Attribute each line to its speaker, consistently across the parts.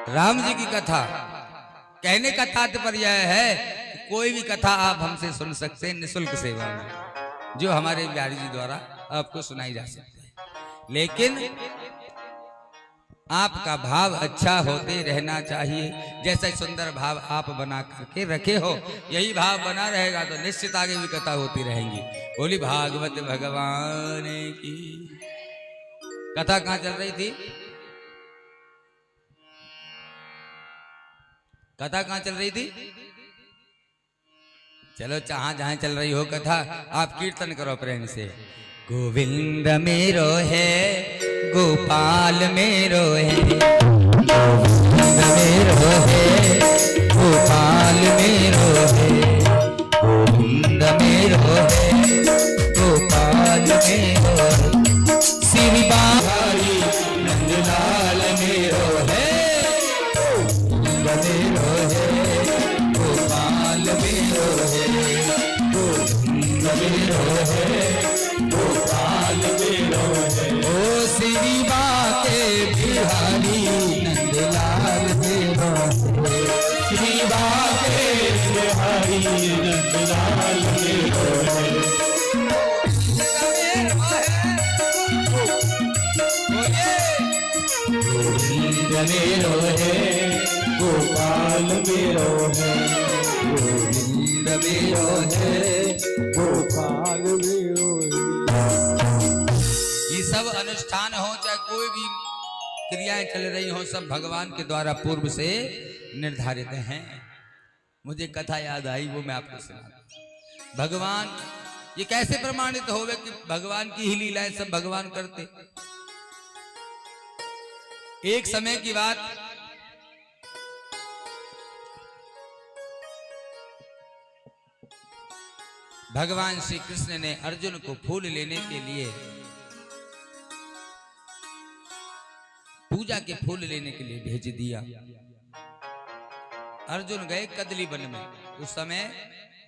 Speaker 1: राम जी की कथा कहने का तात्पर्य है कि कोई भी कथा आप हमसे सुन सकते हैं निःशुल्क सेवा में, जो हमारे बिहारी जी द्वारा आपको सुनाई जा सकती है। लेकिन आपका भाव अच्छा होते रहना चाहिए। जैसा सुंदर भाव आप बना करके रखे हो, यही भाव बना रहेगा तो निश्चित आगे भी कथा होती रहेंगी। बोली भागवत भगवान की। कथा कहाँ चल रही थी? कथा कहाँ चल रही थी? चलो जहां जहां चल रही हो कथा, आप कीर्तन करो प्रेम से। गोविंद मेरो है, गोपाल मेरो है, गोविंद मेरो है, गोपाल मेरो है, गोविंद मेरो है, गोपाल मेरो है, श्री बाहरी नंदलाल मेरो है, गोविंद मेरो है, गोपाल मेरो है, गोविंद मेरो है, गोपाल मेरो है, ओ श्री बाके बिहारी नंदलाल मेरो है, श्री बाके बिहारी नंदलाल मेरो है। गोविंद मेरो है, गोपाल मेरो है, गोविंद मेरो है, गोपाल मेरो है। ये सब अनुष्ठान हो चाहे कोई भी क्रियाएं चल रही हो, सब भगवान के द्वारा पूर्व से निर्धारित हैं। मुझे कथा याद आई, वो मैं आपको सुना। भगवान ये कैसे प्रमाणित होवे कि भगवान की ही लीलाएं सब भगवान करते। एक समय की बात, भगवान श्री कृष्ण ने अर्जुन को फूल लेने के लिए, पूजा के फूल लेने के लिए भेज दिया। अर्जुन गए कदली वन में। उस समय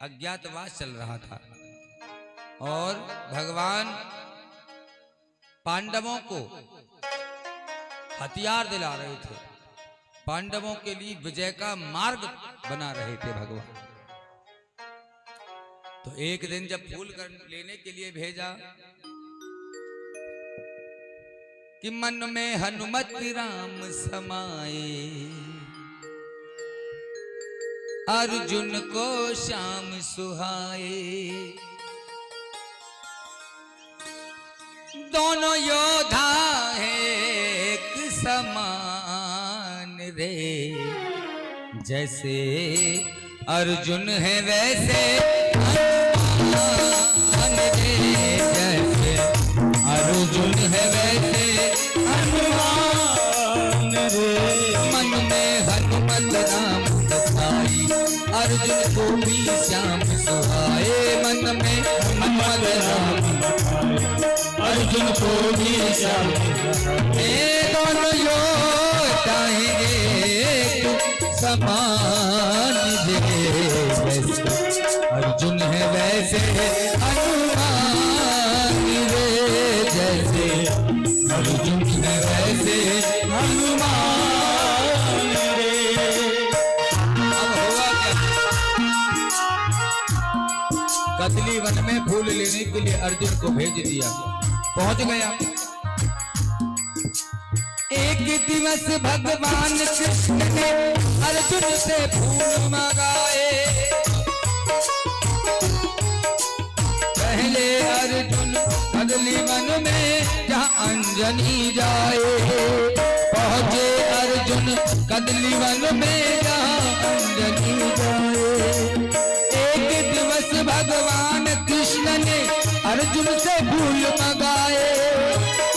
Speaker 1: अज्ञातवास चल रहा था और भगवान पांडवों को हथियार दिला रहे थे, पांडवों के लिए विजय का मार्ग बना रहे थे भगवान। तो एक दिन जब फूल लेने के लिए भेजा कि मन में हनुमत राम समाए, अर्जुन को श्याम सुहाए, दोनों योद्धा है एक समान रे, जैसे अर्जुन है वैसे हनुमान रे, जैसे अर्जुन है वैसे हनुमान रे। मन में हनुमत राम समाई, अर्जुन को भी श्याम सुहाए, मन में हनुमत राम अर्जुन को भी श्याम सुहाए, दोनों योद्धा एक समान रे, जैसे अर्जुन है वैसे हनुमान रे, जैसे अर्जुन है वैसे हनुमान रे। अब हुआ क्या? कदली वन में फूल लेने के लिए अर्जुन को भेज दिया। पहुंच गया। एक दिवस भगवान कृष्ण ने अर्जुन से फूल मंगाए। पहले अर्जुन कदली वन में जहाँ अंजनी जाए, पहुंचे अर्जुन कदली वन में जहाँ अंजनी जाए। एक दिवस भगवान कृष्ण ने अर्जुन से फूल मंगाए,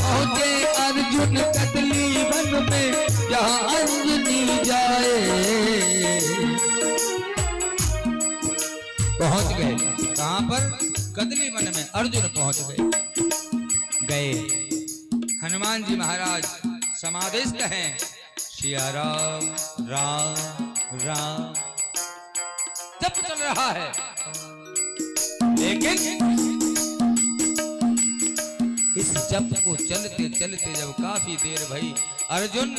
Speaker 1: पहुंचे अर्जुन कदली वन में जहाँ अंजनी जाए। पहुंच गए कहां पर? कदली वन में अर्जुन पहुंच गए। हनुमान जी महाराज समादेष्ट हैं, सिया राम राम राम जप चल रहा है। लेकिन इस जप को चलते चलते जब काफी देर भई, अर्जुन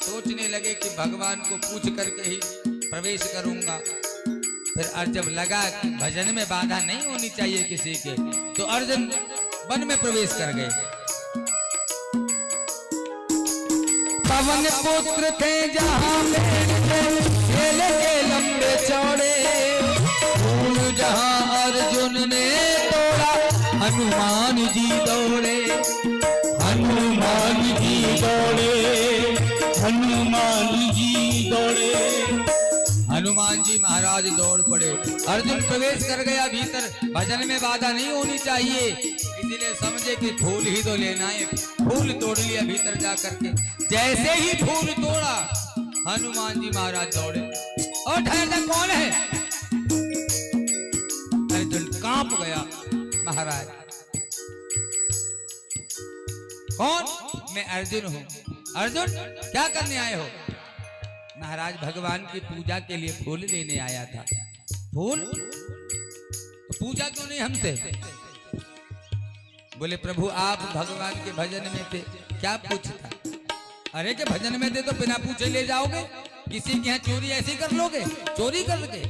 Speaker 2: सोचने लगे कि भगवान को पूछ करके ही प्रवेश करूंगा। फिर और जब लगा कि भजन में बाधा नहीं होनी चाहिए किसी के, तो अर्जुन वन में प्रवेश कर गए। पवन पुत्र थे जहां खेल के लंबे चौड़े, फूल जहां अर्जुन ने तोड़ा, हनुमान जी दौड़े,
Speaker 1: हनुमान जी दौड़े, हनुमान जी दौड़े।
Speaker 2: हनुमान जी महाराज दौड़ पड़े। अर्जुन प्रवेश कर गया भीतर। भजन में बाधा नहीं होनी चाहिए, इसीलिए समझे कि फूल ही तो लेना है। फूल तोड़ लिया भीतर जा करके। जैसे ही फूल तोड़ा, हनुमान जी महाराज दौड़े। और ठहरता कौन है? अर्जुन कांप गया। महाराज कौन? मैं अर्जुन हूं। अर्जुन क्या करने आए हो? महाराज भगवान की पूजा के लिए फूल लेने आया था। फूल? तो पूजा क्यों नहीं हमसे? बोले प्रभु आप भगवान के भजन में थे, क्या पूछता? अरे के भजन में थे तो बिना पूछे ले जाओगे? किसी के यहाँ चोरी ऐसे कर लोगे? चोरी करके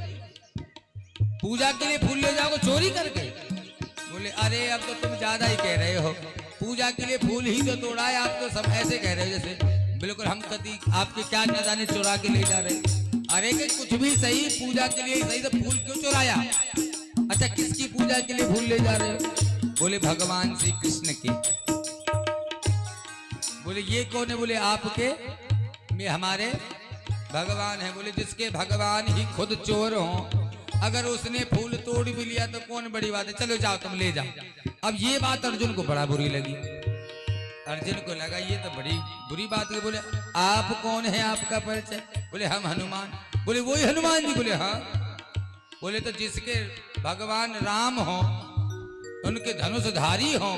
Speaker 2: पूजा के लिए फूल ले जाओगे चोरी करके? बोले अरे अब तो तुम ज्यादा ही कह रहे हो। पूजा के लिए फूल ही तो तोड़ा है, आप तो सब ऐसे कह रहे हो जैसे बिल्कुल हम कभी आपके क्या न जाने चुरा के ले जा रहे। अरे कि कुछ भी सही, पूजा के लिए सही, तो फूल क्यों चुराया? अच्छा किसकी पूजा के लिए फूल ले जा रहे हो? बोले भगवान श्री कृष्ण के। बोले ये कौन है? बोले आपके में हमारे भगवान है। बोले जिसके भगवान ही खुद चोर हो, अगर उसने फूल तोड़ भी लिया तो कौन बड़ी बात है, चलो जाओ तुम ले जाओ। अब ये बात अर्जुन को बड़ा बुरी लगी। अर्जुन को लगा ये तो बड़ी बुरी बात है। बोले आप कौन है, आपका परिचय? बोले हम हनुमान। बोले वही हनुमान जी? बोले हाँ। बोले तो जिसके भगवान राम हो, उनके धनुषधारी हो,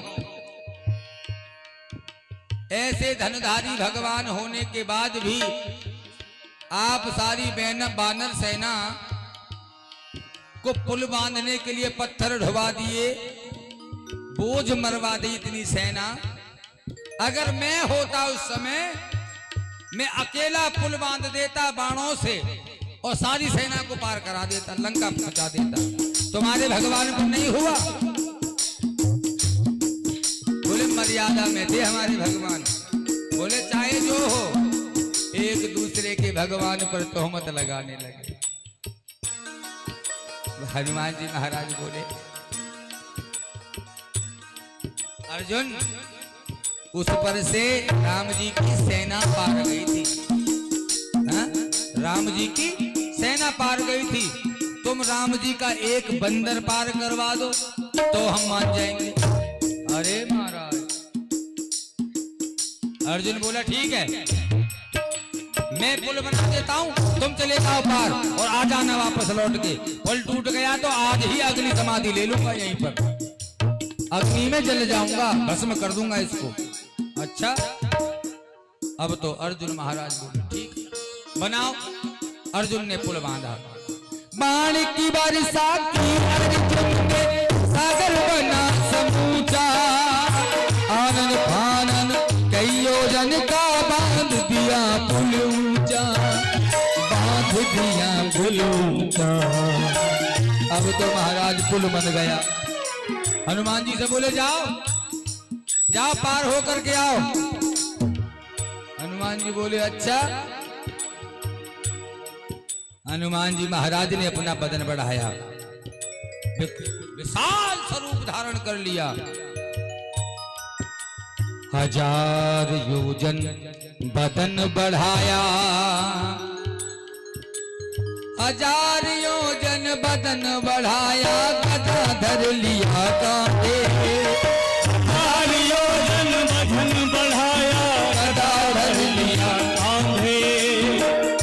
Speaker 2: ऐसे धनुधारी भगवान होने के बाद भी आप सारी बानर सेना को पुल बांधने के लिए पत्थर ढुवा दिए, बोझ मरवा दी इतनी सेना। अगर मैं होता उस समय, मैं अकेला पुल बांध देता बाणों से और सारी सेना को पार करा देता, लंका पहुंचा देता। तुम्हारे भगवान को नहीं हुआ? बोले मर्यादा में थे हमारे भगवान। बोले चाहे जो हो, एक दूसरे के भगवान पर तोहमत लगाने लगे। हनुमान जी महाराज बोले अर्जुन उस पर से राम जी की सेना पार गई थी। हा? राम जी की सेना पार गई थी। तुम राम जी का एक बंदर पार करवा दो तो हम मान जाएंगे। अरे महाराज, अर्जुन बोला ठीक है, मैं पुल बना देता हूं, तुम चले जाओ पार और आ जाना वापस लौट के। पुल टूट गया तो आज ही अग्नि समाधि ले लूंगा, यहीं पर अग्नि में जल जाऊंगा, भस्म कर दूंगा इसको। अच्छा, अब तो अर्जुन महाराज बोले ठीक बनाओ। अर्जुन ने पुल बांधा, बाण की वर्षा की अर्जुन ने सागर बना समूचा, आनन फानन कई योजन का बांध दिया पुल ऊंचा, बांध दिया पुल ऊंचा। अब तो महाराज पुल बन गया। हनुमान जी से बोले जाओ जाओ पार हो करके आओ। हनुमान जी बोले अच्छा। हनुमान जी महाराज ने अपना बदन बढ़ाया, विशाल स्वरूप धारण कर लिया। 1000 योजन बदन बढ़ाया, 1000 योजन बदन बढ़ाया, गदा धर लिया कांधे।
Speaker 1: 1000 योजन बदन बढ़ाया,
Speaker 2: गदा धर लिया
Speaker 1: कांधे।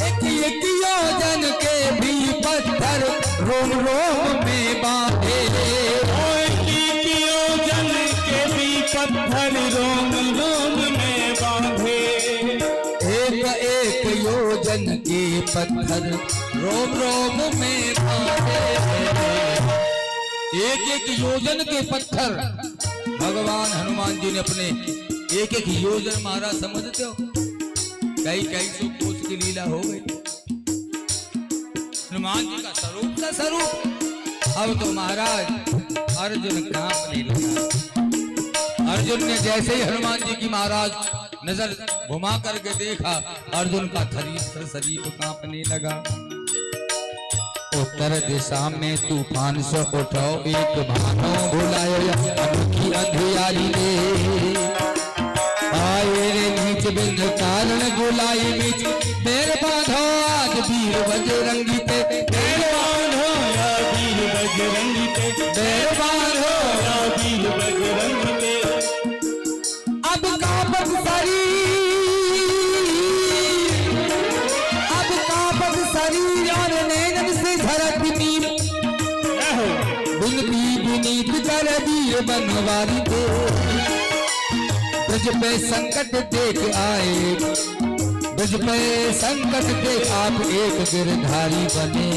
Speaker 2: एक योजन के भी पत्थर रोम रोम में बांधे।
Speaker 1: एक योजन के भी पत्थर रोम रोम में बांधे।
Speaker 2: एक योजन के पत्थर रोम रोम में बांधे। एक योजन के पत्थर भगवान हनुमान जी ने अपने एक योजन मारा, समझते हो कई कई सौ कोस की लीला हो गई। हनुमान जी का स्वरूप अब तो महाराज अर्जुन कांपने लगा। अर्जुन ने जैसे ही हनुमान जी की महाराज नजर घुमा करके देखा, अर्जुन का शरीर कांपने लगा। उत्तर दिशा में तूफान से उठाओ, एक भानो बुलायो अनोखी अंधियारी ने। आए रे नीच बिंद कारण बुलाई बीच, मेरे बांधो आज वीर बजरंगी पे, मेरे बांधो या वीर बजरंगी पे, मेरे बांधो या वीर बजरंगी पे। अब कांपत शरीर और नैनन से झरत नीर, बिनती विनीत कर वीर बनवारी दे। ब्रज पे संकट देख आए, ब्रज पे संकट देख आप एक गिरधारी बने।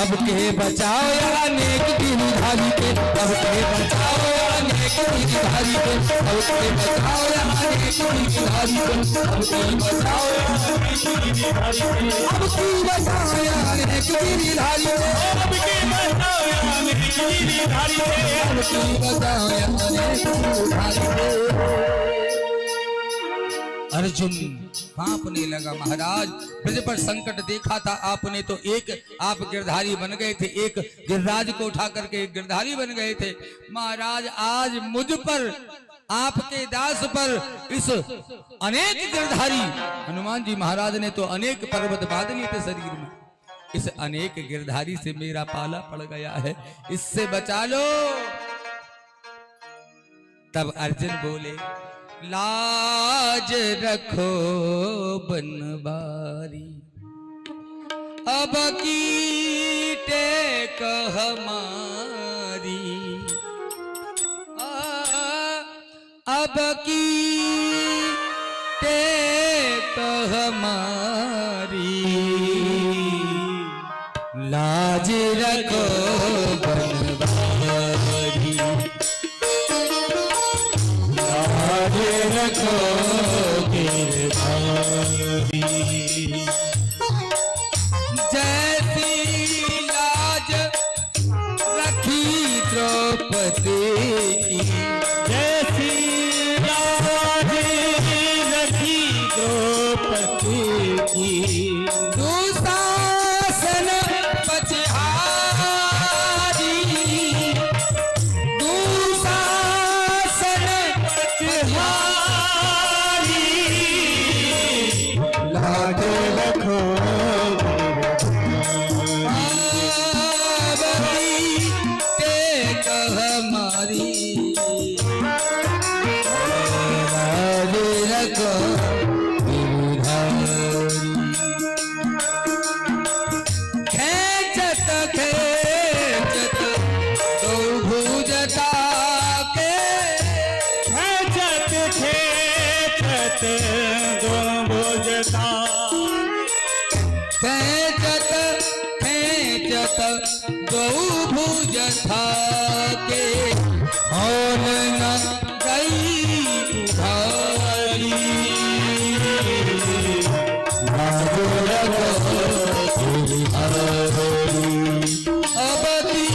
Speaker 2: अब के बचाओ या अनेक गिरधारी पे, अब के बचाओ या अनेक गिरधारी पे, अब के बचाओ या अनेक गिरधारी पे, अब के बचाओ या अनेक गिरधारी पे, अब की बचाओ या अनेक गिरधारी पे, अब के बचाओ या अनेक गिरधारी पे, अब की बचाओ या अनेक गिरधारी पे। अर्जुन कांपने लगा। महाराज ब्रज पर संकट देखा था आपने तो एक आप गिरधारी बन गए थे, एक गिरिराज को उठा करके एक गिरधारी बन गए थे। महाराज आज मुझ पर, आपके दास पर इस अनेक गिरधारी, हनुमान जी महाराज ने तो अनेक पर्वत बांध लिए थे शरीर में, इस अनेक गिरधारी से मेरा पाला पड़ गया है, इससे बचा लो। तब अर्जुन बोले, लाज रखो बनवारी, अब की टेक हमारी, अब की टेक हमारी, लाज रखो बनवारी, रखो गिरधारी। जैसी लाज रखी द्रौपदी की, जैसी लाज रखी द्रौपदी की, दुशासन पचहारी, लाज रखो टेक हमारी, लाज रखो गिरधारी। खेचत खेचत दो भुजता के, खेचत खेचत दो भुजता, खेचत खेचत दो भुजता के, और न गई उधारी, लाज रखो गिरधारी, अब की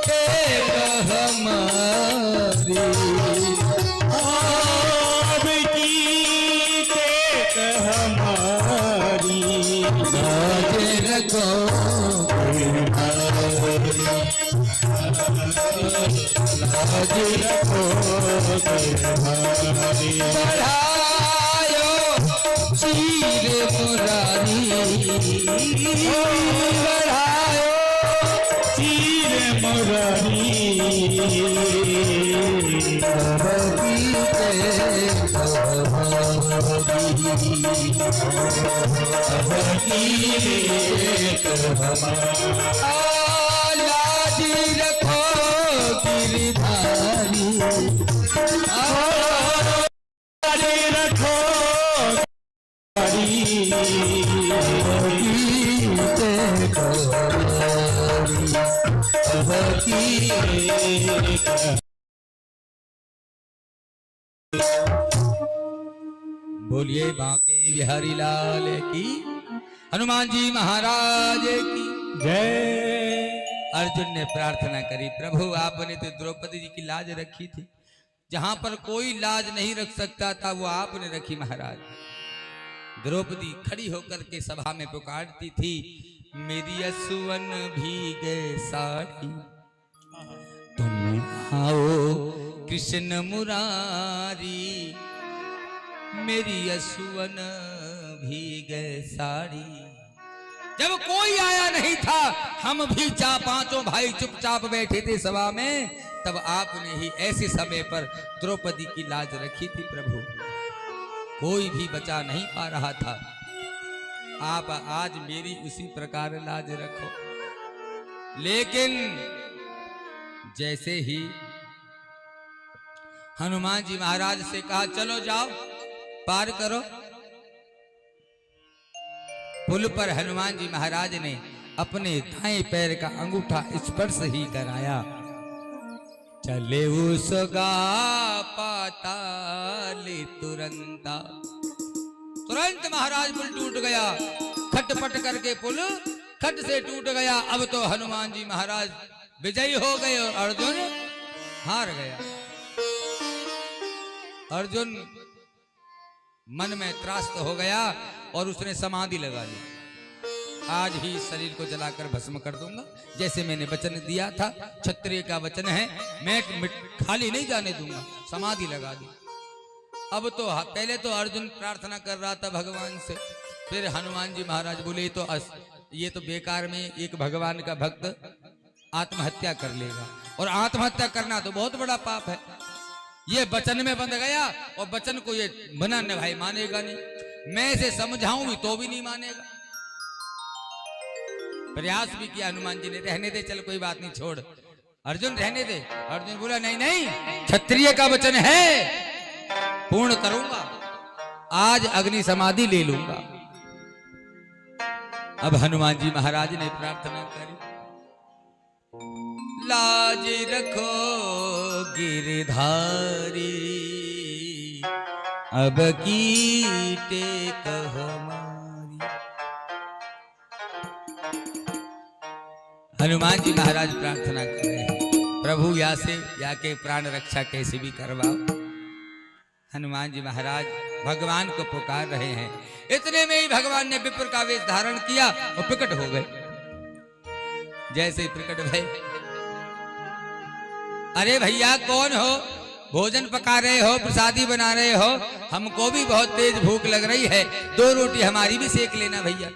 Speaker 2: टेक हमारी, अब की टेक हमारी, लाज रखो गिरधारी, लाज रखो गिरधारी। बढ़ायो चीर मुरारी, बढ़ायो चीर मुरारी, अब की टेक हमारी, अब की टेक हमारी, लाज रखो गिरधारी, लाज रखो बोलिए बांके बिहारी लाल की, हनुमान जी महाराज की
Speaker 1: जय।
Speaker 2: अर्जुन ने प्रार्थना करी, प्रभु आपने तो द्रौपदी जी की लाज रखी थी, जहां पर कोई लाज नहीं रख सकता था वो आपने रखी महाराज। द्रौपदी खड़ी होकर के सभा में पुकारती थी, मेरी असुवन भीगे साड़ी, तुम आओ कृष्ण मुरारी, मेरी असुवन भीगे साड़ी। जब कोई आया नहीं था, हम भी पांचों भाई चुपचाप बैठे थे सभा में, तब आपने ही ऐसे समय पर द्रौपदी की लाज रखी थी प्रभु। कोई भी बचा नहीं पा रहा था, आप आज मेरी उसी प्रकार लाज रखो। लेकिन जैसे ही हनुमान जी महाराज से कहा चलो जाओ पार करो, पुल पर हनुमान जी महाराज ने अपने दाएं पैर का अंगूठा स्पर्श ही कराया, चले उसगा पाताल तुरंता, तुरंत महाराज पुल टूट गया। खटपट करके पुल खट से टूट गया। अब तो हनुमान जी महाराज विजयी हो गए और अर्जुन हार गया। अर्जुन मन में त्रास्त हो गया और उसने समाधि लगा ली, आज ही शरीर को जलाकर भस्म कर दूंगा, जैसे मैंने वचन दिया था, क्षत्रिय का वचन है, मैं खाली नहीं जाने दूंगा, समाधि लगा दी। अब तो पहले तो अर्जुन प्रार्थना कर रहा था भगवान से, फिर हनुमान जी महाराज बोले ये तो बेकार में एक भगवान का भक्त आत्महत्या कर लेगा, और आत्महत्या करना तो बहुत बड़ा पाप है। ये वचन में बंध गया और वचन को ये बना न भाई मानेगा नहीं, मैं इसे समझाऊं भी तो भी नहीं मानेगा। प्रयास भी किया हनुमान जी ने, रहने दे, चल कोई बात नहीं, छोड़ अर्जुन रहने दे। अर्जुन बोला नहीं नहीं, क्षत्रिय का वचन है, पूर्ण करूंगा, आज अग्नि समाधि ले लूंगा। अब हनुमान जी महाराज ने प्रार्थना करी, लाज रखो गिरधारी, अब की टेक हमारी। हनुमान जी महाराज प्रार्थना कर रहे हैं, प्रभु या से या के प्राण रक्षा कैसे भी करवाओ। हनुमान जी महाराज भगवान को पुकार रहे हैं, इतने में ही भगवान ने विप्र का वेश धारण किया और प्रकट हो गए। जैसे ही प्रकट भय, अरे भैया कौन हो, भोजन पका रहे हो, प्रसादी बना रहे हो, हमको भी बहुत तेज भूख लग रही है, 2 रोटी हमारी भी सेक लेना भैया।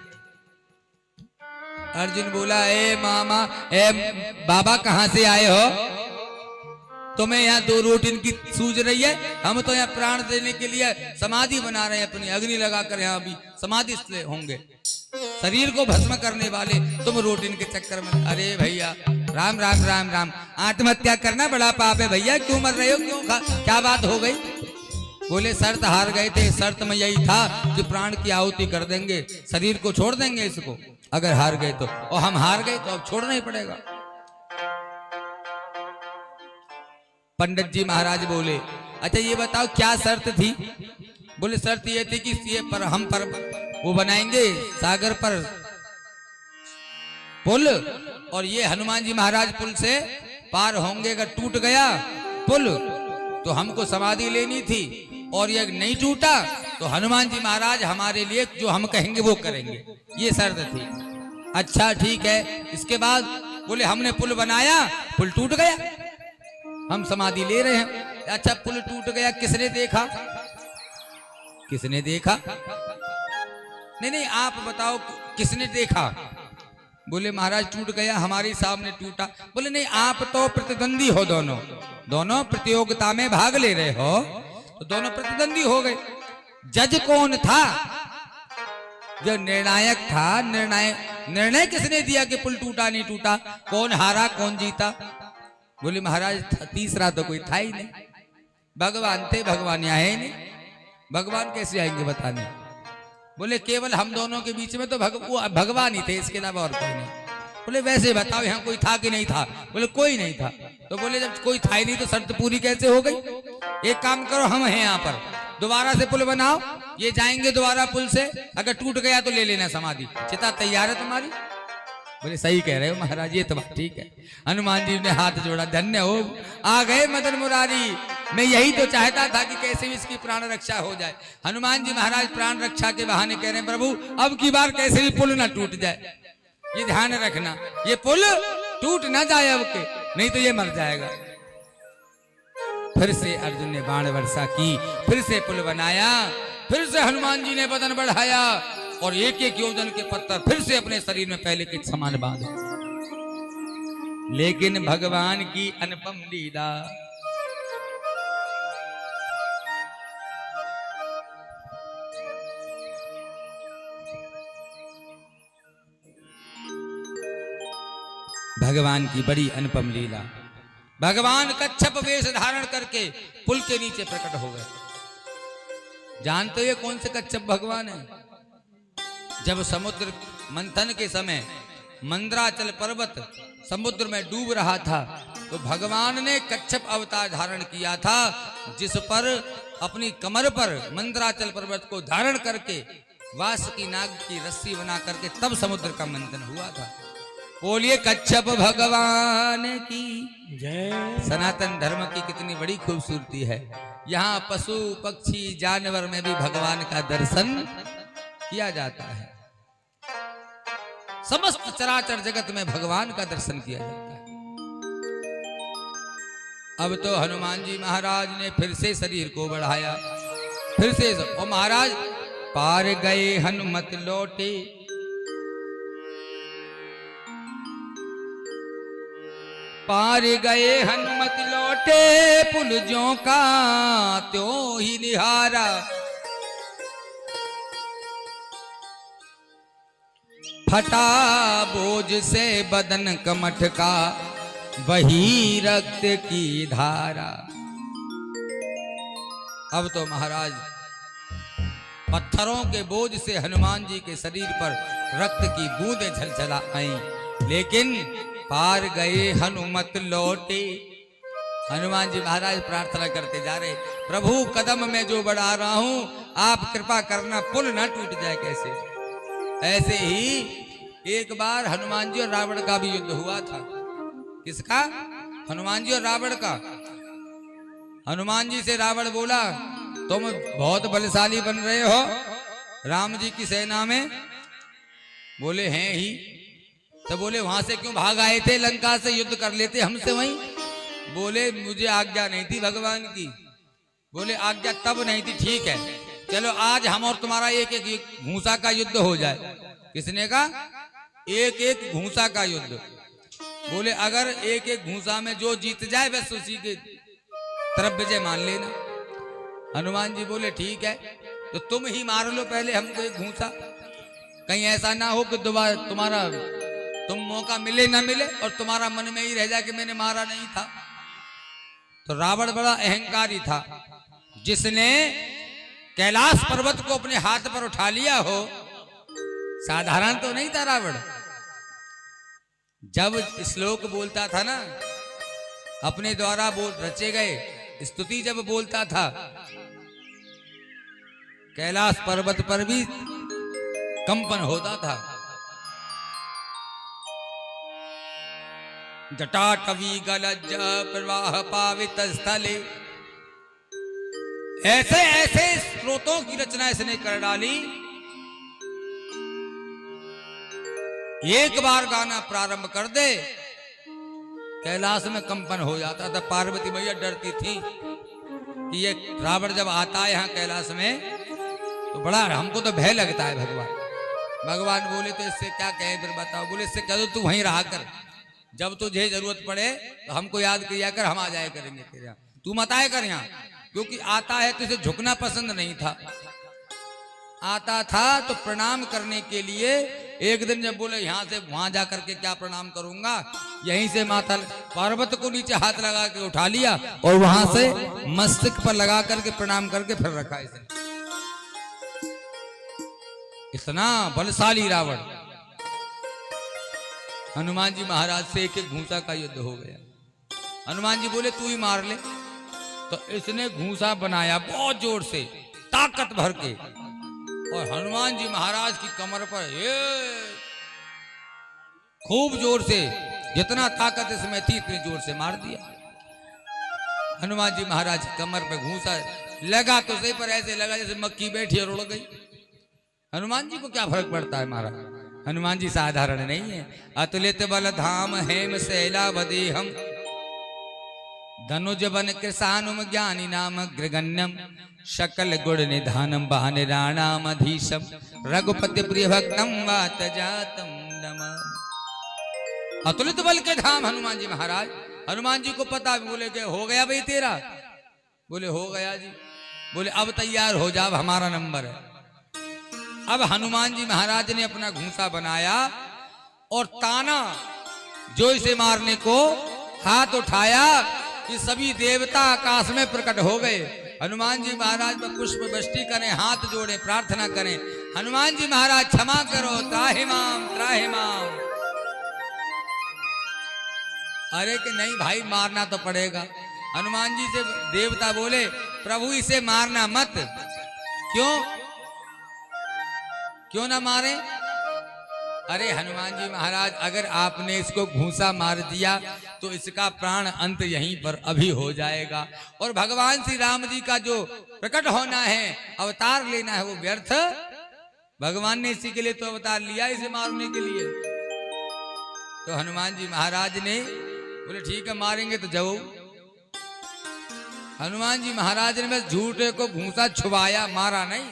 Speaker 2: अर्जुन बोला, ए मामा, ए बाबा कहां से आए हो, तुम्हें यहाँ 2 रोटी की सूझ रही है, हम तो यहाँ प्राण देने के लिए समाधि बना रहे हैं, अपनी अग्नि लगाकर यहाँ भी समाधि से होंगे, शरीर को भस्म करने वाले तुम रोटी के चक्कर में। अरे भैया राम राम राम राम, आत्महत्या करना बड़ा पाप है भैया, क्यों मर रहे हो, क्यों क्या बात हो गई। बोले शर्त हार गए थे, शर्त में यही था कि प्राण की आहुति कर देंगे, शरीर को छोड़ देंगे इसको, अगर हार गए तो, और हम हार गए तो अब छोड़ना ही पड़ेगा। पंडित जी महाराज बोले, अच्छा ये बताओ क्या शर्त थी। बोले शर्त ये थी कि ये पर हम पर वो बनाएंगे सागर पर पुल, और ये हनुमान जी महाराज पुल से पार होंगे, अगर टूट गया पुल तो हमको समाधि लेनी थी, और ये नहीं टूटा तो हनुमान जी महाराज हमारे लिए जो हम कहेंगे वो करेंगे, ये शर्त थी। अच्छा ठीक है। इसके बाद बोले हमने पुल बनाया, पुल टूट गया, हम समाधि ले रहे हैं। अच्छा पुल टूट गया, किसने देखा, किसने देखा, नहीं नहीं आप बताओ किसने देखा। बोले महाराज टूट गया, हमारे सामने टूटा। बोले नहीं, आप तो प्रतिद्वंदी हो, दोनों दोनों प्रतियोगिता में भाग ले रहे हो, तो दोनों प्रतिद्वंदी हो गए। जज कौन था, जो निर्णायक था, निर्णय किसने दिया कि पुल टूटा नहीं टूटा, कौन हारा कौन जीता। बोले महाराज तीसरा तो कोई था ही नहीं, भगवान थे, भगवान यहाँ है नहीं, भगवान कैसे आएंगे बताने। बोले केवल हम दोनों के बीच में तो भगवान ही थे, इसके अलावा और कोई नहीं। बोले वैसे बताओ यहाँ कोई था कि नहीं था। बोले कोई नहीं था। तो बोले जब कोई था ही नहीं तो शर्त पूरी कैसे हो गई। एक काम करो, हम हैं यहाँ पर, दोबारा से पुल बनाओ, ये जाएंगे दोबारा पुल से, अगर टूट गया तो ले लेना समाधि। चिता तैयार है तुम्हारी? बोले सही कह रहे हो महाराज, ये तो बात ठीक है। हनुमान जी ने हाथ जोड़ा, धन्य हो, आ गए मदन मुरारी। मैं यही तो चाहता था कि कैसे भी इसकी प्राण रक्षा हो जाए। हनुमान जी महाराज प्राण रक्षा के बहाने कह रहे हैं, प्रभु अब की बार कैसे भी पुल ना टूट जाए, ये ध्यान रखना, ये पुल टूट ना जाए अब के, नहीं तो ये मर जाएगा। फिर से अर्जुन ने बाण वर्षा की, फिर से पुल बनाया, फिर से हनुमान जी ने बदन बढ़ाया और एक एक योजन के पत्थर फिर से अपने शरीर में पहले के समान बांधे। लेकिन भगवान की अनुपम लीला, भगवान की बड़ी अनुपम लीला। भगवान कच्छप वेश धारण करके पुल के नीचे प्रकट हो गए। जानते हो ये कौन से कच्छप भगवान है? जब समुद्र मंथन के समय मंदराचल पर्वत समुद्र में डूब रहा था, तो भगवान ने कच्छप अवतार धारण किया था, जिस पर अपनी कमर पर मंदराचल पर्वत को धारण करके वासुकी नाग की रस्सी बना करके तब समुद्र का मंथन हुआ था। बोलिए कच्छप भगवान की
Speaker 1: जय।
Speaker 2: सनातन धर्म की कितनी बड़ी खूबसूरती है। यहाँ पशु पक्षी जानवर में भी भगवान का दर्शन किया जाता है। समस्त चराचर जगत में भगवान का दर्शन किया जाता है। अब तो हनुमान जी महाराज ने फिर से शरीर को बढ़ाया, फिर से ओ महाराज पार गए हनुमत लौटे, पार गए हनुमत लौटे, पुल ज्यों का त्यों ही निहारा, फटा बोझ से बदन कमठ का वही रक्त की धारा। अब तो महाराज पत्थरों के बोझ से हनुमान जी के शरीर पर रक्त की बूंदें झलझला आई, लेकिन पार गए हनुमत लौटे। हनुमान जी महाराज प्रार्थना करते जा रहे, प्रभु कदम में जो बढ़ा रहा हूं आप कृपा करना, पुल ना टूट जाए कैसे। ऐसे ही एक बार हनुमान जी और रावण का भी युद्ध हुआ था। किसका? हनुमान जी और रावण का। हनुमान जी से रावण बोला, तुम बहुत बलशाली बन रहे हो राम जी की सेना में। बोले हैं ही। तो बोले वहां से क्यों भाग आए थे, लंका से युद्ध कर लेते हमसे वहीं। बोले मुझे आज्ञा नहीं थी भगवान की। बोले आज्ञा तब नहीं थी, ठीक है चलो आज हम और तुम्हारा एक एक घूसा का युद्ध हो जाए। किसने का? एक एक घूसा का युद्ध। बोले अगर एक एक घूसा में जो जीत जाए बस उसी के तरफ विजय मान लेना। हनुमान जी बोले ठीक है, तो तुम ही मार लो पहले हमको एक घूसा, कहीं ऐसा ना हो कि दोबारा तुम्हारा तुम मौका मिले ना मिले और तुम्हारा मन में ही रह जाए कि मैंने मारा नहीं था। तो रावण बड़ा अहंकारी था, जिसने कैलाश पर्वत को अपने हाथ पर उठा लिया हो। साधारण तो नहीं था रावण। जब श्लोक बोलता था ना, अपने द्वारा रचे गए स्तुति जब बोलता था, कैलाश पर्वत पर भी कंपन होता था। जटाटवी गलज प्रवाह पावित स्थले, ऐसे ऐसे स्रोतों की रचना इसने कर डाली। एक बार गाना प्रारंभ कर दे, कैलाश में कंपन हो जाता था। पार्वती मैया डरती थी कि ये रावण जब आता है यहाँ कैलाश में तो बड़ा हमको तो भय लगता है। भगवान बोले तो इससे क्या कहे फिर बताओ। बोले इससे कह दो तू वहीं रहा कर, जब तुझे जरूरत पड़े तो हमको याद किया कर, हम आ जाया करेंगे तेरे यहाँ, तू मत आया कर यहाँ। क्योंकि आता है तो इसे झुकना पसंद नहीं था। आता था तो प्रणाम करने के लिए। एक दिन जब बोले यहाँ से वहां जा करके क्या प्रणाम करूंगा, यहीं से माता पार्वती को नीचे हाथ लगा के उठा लिया और वहां से मस्तक पर लगा करके प्रणाम करके फिर रखा इसने। इतना बलशाली रावण। हनुमान जी महाराज से एक एक घूसा का युद्ध हो गया। हनुमान जी बोले तू ही मार ले। तो इसने घूसा बनाया बहुत जोर से, ताकत भर के, और हनुमान जी महाराज की कमर पर ये खूब जोर से, जितना ताकत इसमें थी इतनी जोर से मार दिया। हनुमान जी महाराज की कमर पे घूंसा लगा तो सही, पर ऐसे लगा जैसे मक्खी बैठी और उड़ गई। हनुमान जी को क्या फर्क पड़ता है महाराज, हनुमान जी साधारण नहीं है। अतुलित बल धाम हेम शैला बदेहम धनुज बन कृषानुम ज्ञानी नाम ग्रगण्यम शकल गुण निधानम बहन राणाम अधीशम रघुपति प्रिय भक्तम वात जातम नमः। अतुलित बल के धाम हनुमान जी महाराज। हनुमान जी को पता, बोले के हो गया भाई तेरा? बोले हो गया जी। बोले अब तैयार हो जा, अब हमारा नंबर है। अब हनुमान जी महाराज ने अपना घूंसा बनाया और ताना जो इसे मारने को हाथ उठाया कि सभी देवता आकाश में प्रकट हो गए। हनुमान जी महाराज पर पुष्प वृष्टि करें, हाथ जोड़े, प्रार्थना करें, हनुमान जी महाराज क्षमा करो, त्राहिमाम त्राहिमाम। अरे कि नहीं भाई मारना तो पड़ेगा। हनुमान जी से देवता बोले प्रभु इसे मारना मत। क्यों क्यों ना मारे? अरे हनुमान जी महाराज अगर आपने इसको घूंसा मार दिया तो इसका प्राण अंत यहीं पर अभी हो जाएगा, और भगवान श्री राम जी का जो प्रकट होना है, अवतार लेना है, वो व्यर्थ। भगवान ने इसी के लिए तो अवतार लिया, इसे मारने के लिए। तो हनुमान जी महाराज ने बोले ठीक है मारेंगे तो जाओ। हनुमान जी महाराज ने बस झूठे को घूंसा छुपाया, मारा नहीं।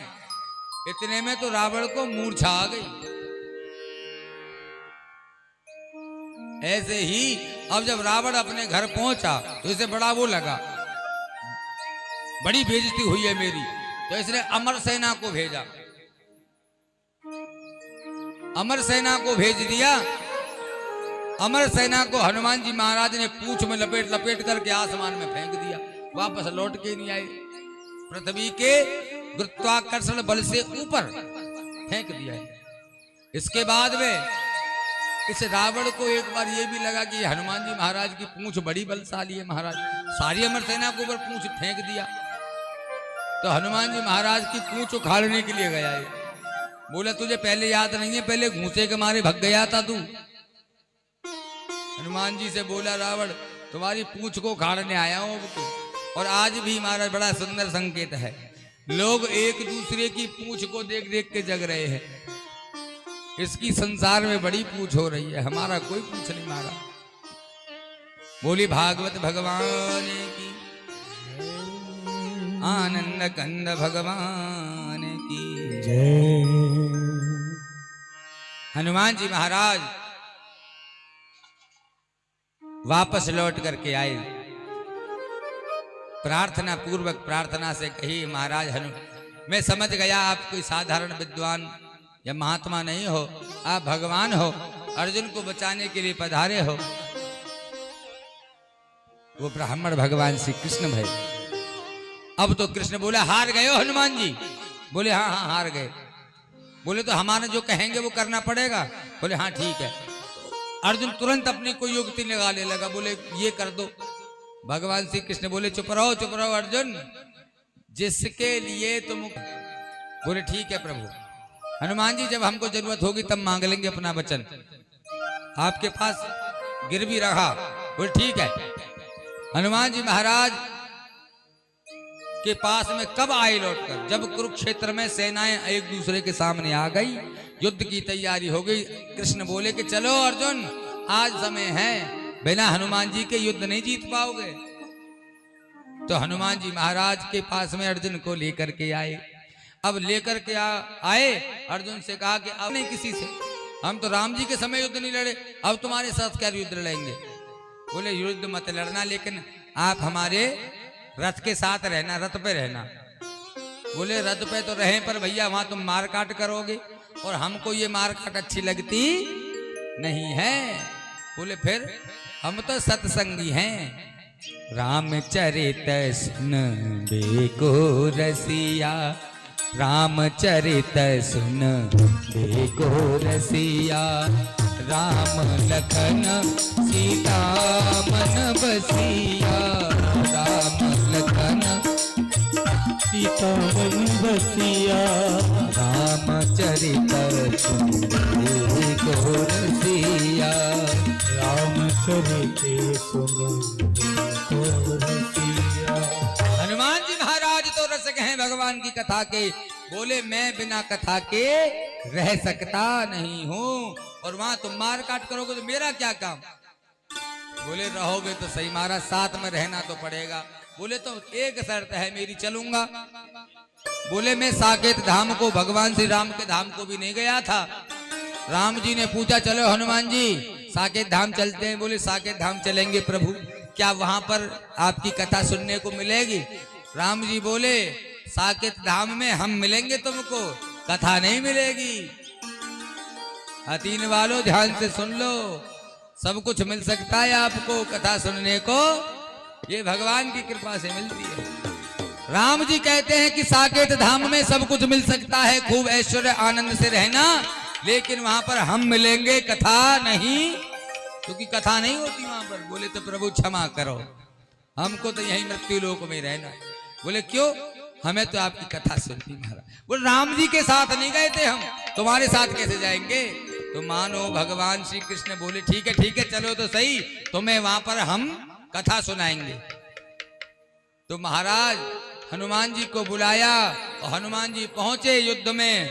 Speaker 2: इतने में तो रावण को मूर्छा आ गई। ऐसे ही अब जब रावण अपने घर पहुंचा तो इसे बड़ा वो लगा, बड़ी बेइज्जती हुई है मेरी। तो इसने अमर सेना को भेजा, अमर सेना को भेज दिया। अमर सेना को हनुमान जी महाराज ने पूंछ में लपेट लपेट करके आसमान में फेंक दिया, वापस लौट के नहीं आए। पृथ्वी के गुरुत्वाकर्षण बल से ऊपर फेंक दिया है। इसके बाद में इस रावण को एक बार ये भी लगा कि हनुमान जी महाराज की पूंछ बड़ी बलशाली है, महाराज सारी अमर सेना के ऊपर पूंछ फेंक दिया। तो हनुमान जी महाराज की पूंछ उखाड़ने के लिए गया है। बोला तुझे पहले याद नहीं है, पहले घूंसे के मारे भग गया था तू। हनुमान जी से बोला रावण तुम्हारी पूंछ को उखाड़ने आया हूं तो। और आज भी महाराज बड़ा सुंदर संकेत है, लोग एक दूसरे की पूंछ को देख देख के जग रहे हैं। इसकी संसार में बड़ी पूंछ हो रही है, हमारा कोई पूंछ नहीं मारा। बोली भागवत भगवान की, आनंद कंद भगवान की जय। हनुमान जी महाराज वापस लौट करके आए। प्रार्थना पूर्वक प्रार्थना से कही महाराज मैं समझ गया आप कोई साधारण विद्वान या महात्मा नहीं हो, आप भगवान हो, अर्जुन को बचाने के लिए पधारे हो। वो ब्राह्मण भगवान श्री कृष्ण भाई। अब तो कृष्ण बोले हार गए हो हनुमान जी? बोले हाँ हाँ हार गए। बोले तो हमारा जो कहेंगे वो करना पड़ेगा? बोले हाँ ठीक है। अर्जुन तुरंत अपनी कोई युक्ति लगाने लगा, बोले ये कर दो। भगवान श्री कृष्ण बोले चुप रहो अर्जुन, जिसके लिए तुम। बोले ठीक है प्रभु। हनुमान जी जब हमको जरूरत होगी तब मांग लेंगे अपना वचन, आपके पास गिरवी रहा। बोले ठीक है। हनुमान जी महाराज के पास में कब आए लौटकर? जब कुरुक्षेत्र में सेनाएं एक दूसरे के सामने आ गई, युद्ध की तैयारी हो गई। कृष्ण बोले कि चलो अर्जुन आज समय है, बिना हनुमान जी के युद्ध नहीं जीत पाओगे। तो हनुमान जी महाराज के पास में अर्जुन को लेकर के आए। अब लेकर के आए, अर्जुन से कहा कि अब नहीं किसी से, हम तो राम जी के समय युद्ध नहीं लड़े, अब तुम्हारे साथ क्या युद्ध लड़ेंगे? बोले युद्ध मत लड़ना, लेकिन आप हमारे रथ के साथ रहना, रथ पे रहना। बोले रथ पे तो रहे, पर भैया वहां तुम मार काट करोगे और हमको ये मार काट अच्छी लगती नहीं है। बोले फिर हम तो सत्संगी हैं। रामचरित सुन बेको रसिया, रामचरित सुन बेको रसिया, राम लखन सीता मन बसिया, राम लखन
Speaker 1: सीता मन बसिया
Speaker 2: रामचरित सुनिए को रसिया।
Speaker 1: रामचरित सुनिए को रसिया।
Speaker 2: हनुमान जी महाराज तो रसिक हैं भगवान की कथा के। बोले मैं बिना कथा के रह सकता नहीं हूँ। और वहां तुम मार काट करोगे तो मेरा क्या काम। बोले रहोगे तो सही महाराज, साथ में रहना तो पड़ेगा। बोले तो एक शर्त है मेरी, चलूंगा। बोले मैं साकेत धाम को, भगवान श्री राम के धाम को भी नहीं गया था। राम जी ने पूछा चलो हनुमान जी साकेत धाम चलते हैं। बोले साकेत धाम चलेंगे प्रभु, क्या वहां पर आपकी कथा सुनने को मिलेगी। राम जी बोले साकेत धाम में हम मिलेंगे तुमको, कथा नहीं मिलेगी। हतीन वालों ध्यान से सुन लो, सब कुछ मिल सकता है आपको, कथा सुनने को ये भगवान की कृपा से मिलती है। राम जी कहते हैं कि साकेत धाम में सब कुछ मिल सकता है, खूब ऐश्वर्य आनंद से रहना, लेकिन वहां पर हम मिलेंगे, कथा नहीं, क्योंकि कथा नहीं होती वहां पर। बोले तो प्रभु क्षमा करो, हमको तो यही मृत्यु लोक में रहना। बोले क्यों, हमें तो आपकी कथा सुनती महाराज। बोले राम जी के साथ नहीं गए थे हम, तुम्हारे साथ कैसे जाएंगे। तो मानो भगवान श्री कृष्ण बोले ठीक है चलो तो सही, तुम्हें वहां पर हम कथा सुनाएंगे। तो महाराज हनुमान जी को बुलाया और हनुमान जी पहुंचे युद्ध में,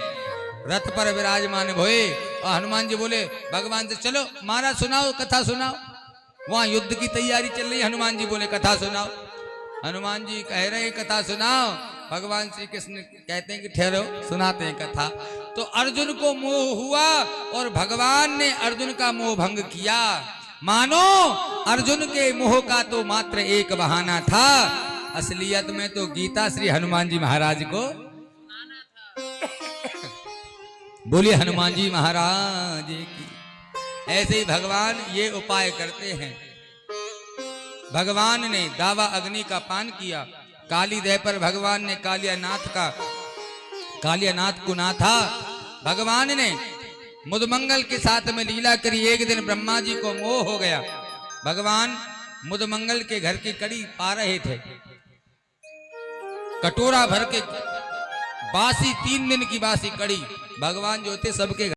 Speaker 2: रथ पर विराजमान हुए। और हनुमान जी बोले भगवान से चलो महाराज सुनाओ, कथा सुनाओ। वहां युद्ध की तैयारी चल रही है, हनुमान जी बोले कथा सुनाओ। हनुमान जी कह रहे हैं कथा सुनाओ। भगवान श्री कृष्ण कहते हैं कि ठहरो सुनाते हैं कथा। तो अर्जुन को मोह हुआ और भगवान ने अर्जुन का मोह भंग किया। मानो अर्जुन के मोह का तो मात्र एक बहाना था, असलियत में तो गीता श्री हनुमान जी महाराज को। बोलिए हनुमान जी महाराज की। ऐसे ही भगवान ये उपाय करते हैं। भगवान ने दावा अग्नि का पान किया, काली देह पर भगवान ने कालियानाथ को नाथा। भगवान ने मुदमंगल के साथ में लीला करी। एक दिन ब्रह्मा जी को मोह हो गया। भगवान मुदमंगल के घर की कड़ी पा रहे थे, कटोरा भर के बासी, 3 दिन की बासी कड़ी। भगवान जो थे सबके